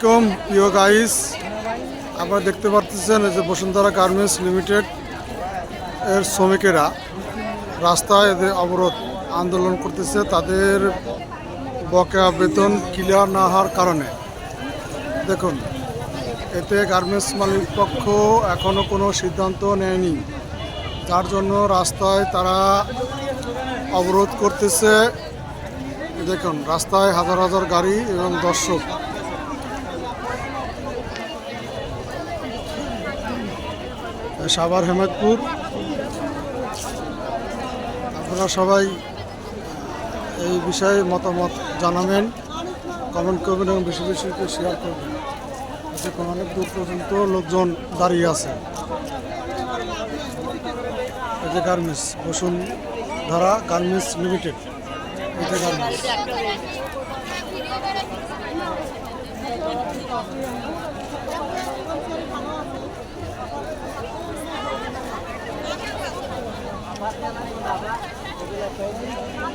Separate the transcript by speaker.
Speaker 1: আলাইকুম প্রিয় গাইস, আপনারা দেখতে পাচ্ছেন এই যে বসুন্ধরা গার্মেন্টস লিমিটেড এর শ্রমিকেরা রাস্তায় এদের অবরোধ আন্দোলন করতেছে তাদের বকেয়া বেতন ক্লিয়ার না হওয়ার কারণে। দেখুন, এতে গার্মেন্টস মালিক পক্ষ এখনও কোনো সিদ্ধান্ত নেয়নি, যার জন্য রাস্তায় তারা অবরোধ করতেছে। দেখুন, রাস্তায় হাজার হাজার গাড়ি এবং দর্শক। সাভার হেমায়তপুর, আপনারা সবাই এই বিষয়ে মতামত জানাবেন, কমেন্ট করবেন এবং বেশি বেশি করে শেয়ার করবেন। দেখুন, অনেক দূর পর্যন্ত লোকজন দাঁড়িয়ে আছে। এই যে গার্মেন্টস, বসুন্ধরা গার্মেন্টস লিমিটেড, এই যে গার্মেন্টস।